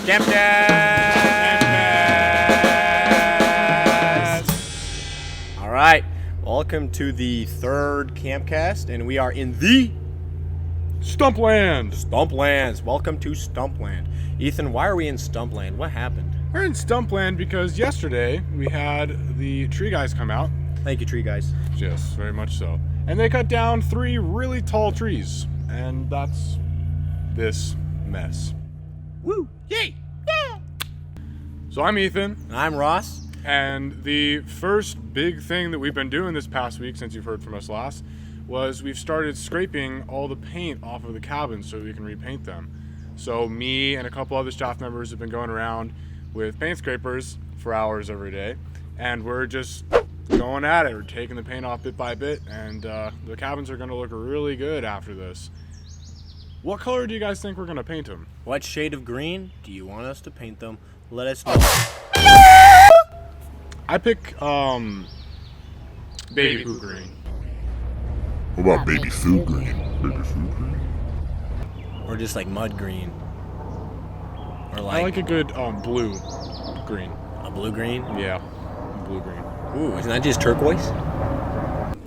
Campcast! All right, welcome to the third Campcast, and we are in the Stumpland! Stumplands. Welcome to Stumpland. Ethan, why are we in Stumpland? What happened? We're in Stumpland because yesterday we had the tree guys come out. Thank you, tree guys. Yes, very much so. And they cut down 3 really tall trees. And that's this mess. Woo! Yay! Yeah! So I'm Ethan. And I'm Ross. And the first big thing that we've been doing this past week, since you've heard from us last, was we've started scraping all the paint off of the cabins so we can repaint them. So me and a couple other staff members have been going around with paint scrapers for hours every day. And we're just going at it. We're taking the paint off bit by bit. And the cabins are going to look really good after this. What color do you guys think we're going to paint them? What shade of green do you want us to paint them? Let us know. I pick baby poo green. What about baby food green? Baby food green? Or just like mud green. Or I like a good blue green. A blue green? Yeah, blue green. Ooh, isn't that just turquoise?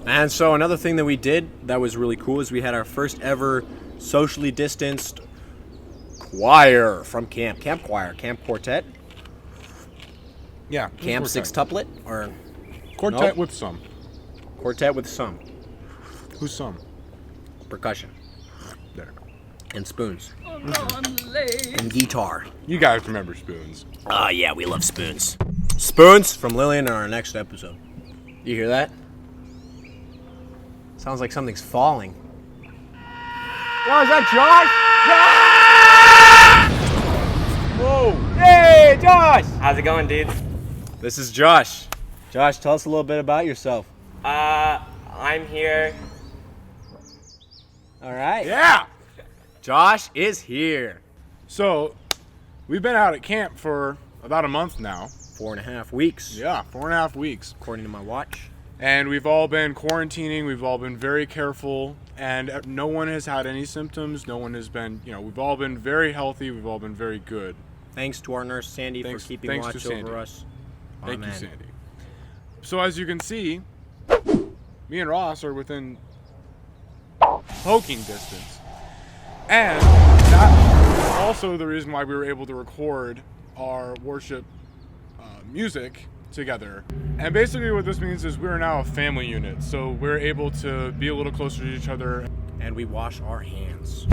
And so another thing that we did that was really cool is we had our first ever socially distanced choir from camp. Camp choir, camp quartet. Yeah. Camp sextuplet or quartet nope. with some. Quartet with some. Who's some? Percussion. There. And spoons. Oh no, I'm late. And guitar. You guys remember spoons. Oh yeah, we love spoons. Spoons from Lillian in our next episode. You hear that? Sounds like something's falling. Oh, is that Josh? Whoa! Hey, Josh! How's it going, dude? This is Josh. Josh, tell us a little bit about yourself. I'm here. All right. Yeah! Josh is here. So, we've been out at camp for about a month now. 4.5 weeks. Yeah, 4.5 weeks. According to my watch. And we've all been quarantining. We've all been very careful. And no one has had any symptoms. No one has been, we've all been very healthy. We've all been very good. Thanks to our nurse, Sandy, for keeping watch over us. Thank you, Sandy. So as you can see, me and Ross are within poking distance. And that's also the reason why we were able to record our worship music together. And basically what this means is we're now a family unit. So we're able to be a little closer to each other. And we wash our hands.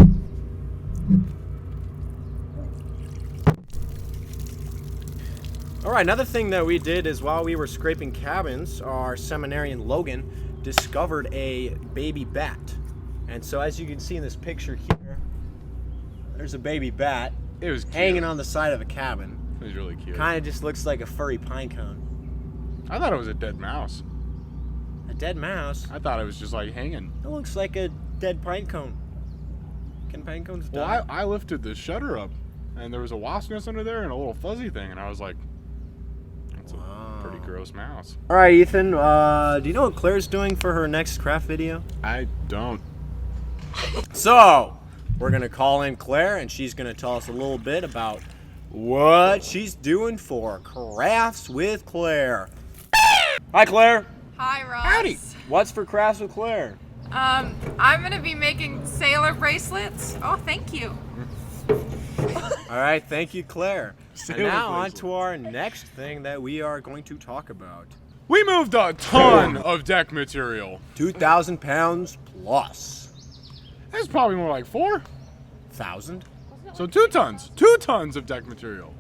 All right, another thing that we did is while we were scraping cabins, our seminarian Logan discovered a baby bat. And so as you can see in this picture here, there's a baby bat. It was cute. Hanging on the side of a cabin. It was really cute. Kind of just looks like a furry pine cone. I thought it was a dead mouse. A dead mouse? I thought it was just like hanging. It looks like a dead pine cone. Can pine cones die? Well, I lifted the shutter up and there was a wasp nest under there and a little fuzzy thing. And I was like, that's a pretty gross mouse. All right, Ethan, do you know what Claire's doing for her next craft video? I don't. So, we're going to call in Claire, and she's going to tell us a little bit about what she's doing for Crafts with Claire. Hi, Claire. Hi, Ross. Howdy. What's for Crafts with Claire? I'm gonna be making sailor bracelets. Oh, thank you. All right, thank you, Claire. Sailor And now bracelets. on to our next thing that we are going to talk about. We moved a ton of deck material. 2,000 pounds plus. That's probably more like 4,000? So 2 tons. 2 tons of deck material.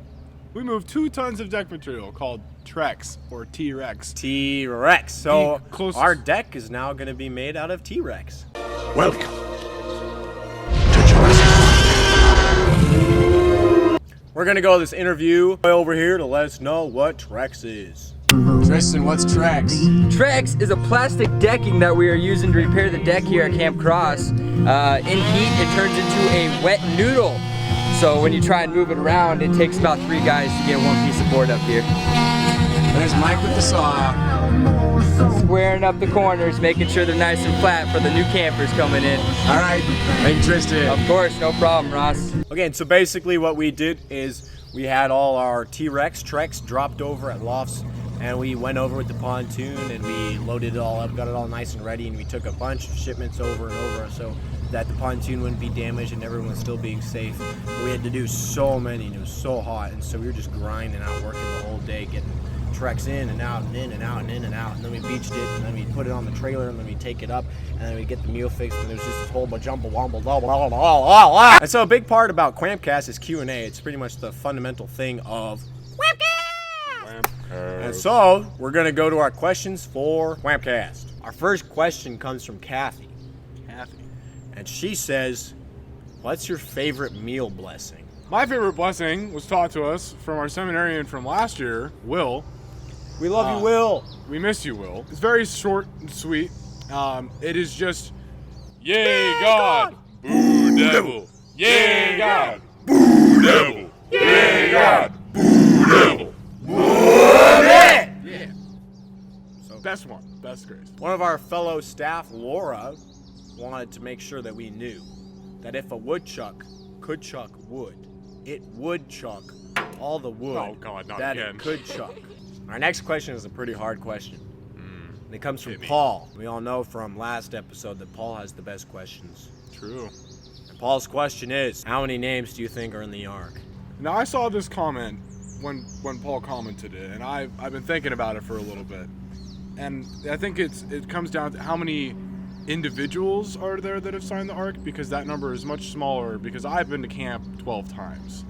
We moved 2 tons of deck material called TRex or TRex. T-Rex. So The closest- our deck is now going to be made out of T-Rex. Welcome to Jurassic We're going to go to this interview over here to let us know what TRex is. Tristan, what's TRex? TRex is a plastic decking that we are using to repair the deck here at Camp Cross. In heat, it turns into a wet noodle. So when you try and move it around, it takes about 3 guys to get 1 piece of board up here. There's Mike with the saw. Squaring up the corners, making sure they're nice and flat for the new campers coming in. All right, thank you, Tristan. Of course, no problem, Ross. Okay, and so basically what we did is We had all our TRex dropped over at Lofts, and we went over with the pontoon and we loaded it all up, got it all nice and ready, and we took a bunch of shipments over and over so that the pontoon wouldn't be damaged and everyone was still being safe. But we had to do so many and it was so hot, and so we were just grinding out, working the whole day, getting Trex in and out and in and out and in and out, and then we beached it, and then we put it on the trailer, and then we take it up, and then we get the meal fixed, and there's just this whole jumble womble blah blah blah blah blah. And so a big part about QAmpcast is Q&A. It's pretty much the fundamental thing of QAmpcast. And so we're gonna go to our questions for QAmpcast. Our first question comes from Kathy, and she says, "What's your favorite meal blessing?" My favorite blessing was taught to us from our seminarian from last year, Will. We love you, Will. We miss you, Will. It's very short and sweet. It is just, yay, God, boo, devil. Yay, God, boo, devil. Yay, God, boo, devil. Yeah. So best one, best grace. One of our fellow staff, Laura, wanted to make sure that we knew that if a woodchuck could chuck wood, it would chuck all the wood Oh, God, not that again. it could chuck. Our next question is a pretty hard question. And it comes from Paul. We all know from last episode that Paul has the best questions. True. And Paul's question is, how many names do you think are in the Ark? Now, I saw this comment when Paul commented it, and I've been thinking about it for a little bit. And I think it comes down to how many individuals are there that have signed the Ark, because that number is much smaller, because I've been to camp 12 times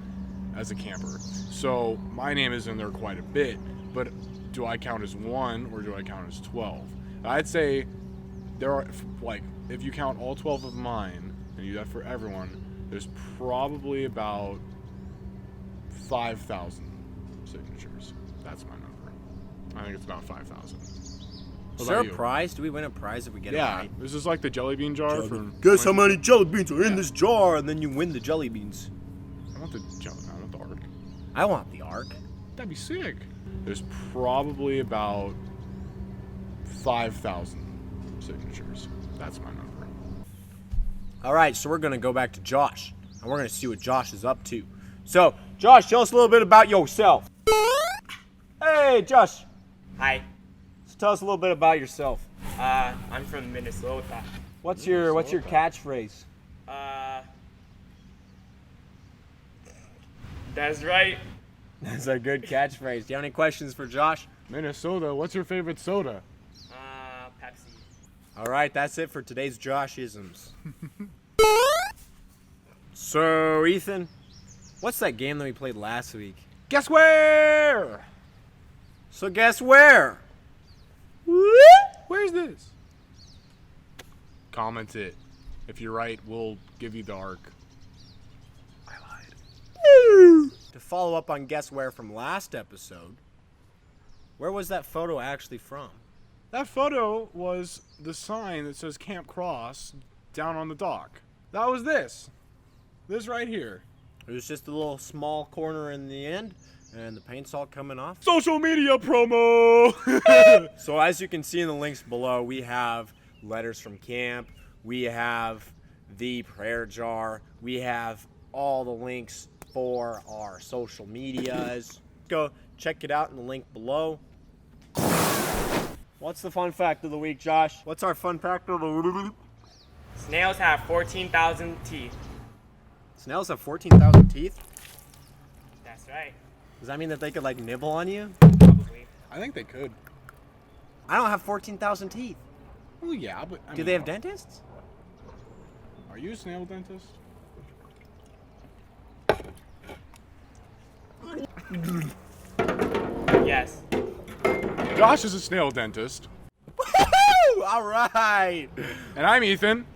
as a camper. So my name is in there quite a bit, but do I count as one or do I count as 12? I'd say there are, like, if you count all 12 of mine and you do that for everyone, there's probably about 5,000 signatures. That's my number. I think it's about 5,000. Is there a prize? Do we win a prize if we get it Yeah, right? this is like the jelly bean jar from. Guess how many jelly beans are in this jar, and then you win the jelly beans. I want the jelly, I want the Ark. I want the Ark. That'd be sick. There's probably about 5,000 signatures. That's my number. All right, so we're going to go back to Josh, and we're going to see what Josh is up to. So, Josh, tell us a little bit about yourself. Hey, Josh. Hi, So tell us a little bit about yourself. I'm from Minnesota. What's your catchphrase? That's right. That's a good catchphrase. Do you have any questions for Josh? Minnesota, what's your favorite soda? Pepsi. All right, that's it for today's Josh-isms. So, Ethan, what's that game that we played last week? Guess where? So guess where? Where's this? Comment it. If you're right, we'll give you the Ark. I lied. To follow up on Guess Where from last episode, where was that photo actually from? That photo was the sign that says Camp Cross down on the dock. That was this. This right here. It was just a little small corner in the end, and the paint's all coming off. Social media promo! So as you can see in the links below, we have letters from camp, we have the prayer jar, we have all the links for our social medias. Go check it out in the link below. What's the fun fact of the week, Josh? What's our fun fact of the week? Snails have 14,000 teeth. Snails have 14,000 teeth? That's right. Does that mean that they could like nibble on you? Probably. I think they could. I don't have 14,000 teeth. Well, yeah, but Do they have dentists? Are you a snail dentist? Yes. Josh is a snail dentist. Woo! All right. And I'm Ethan.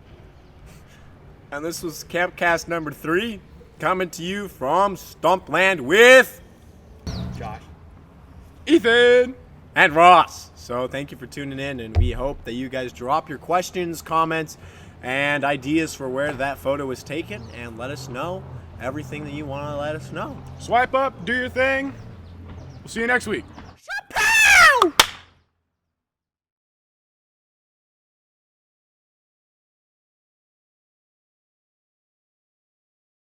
And this was Campcast number 3, coming to you from Stumpland with Josh. Ethan! and Ross. So thank you for tuning in, and we hope that you guys drop your questions, comments, and ideas for where that photo was taken, and let us know everything that you want to let us know. Swipe up, do your thing. We'll see you next week.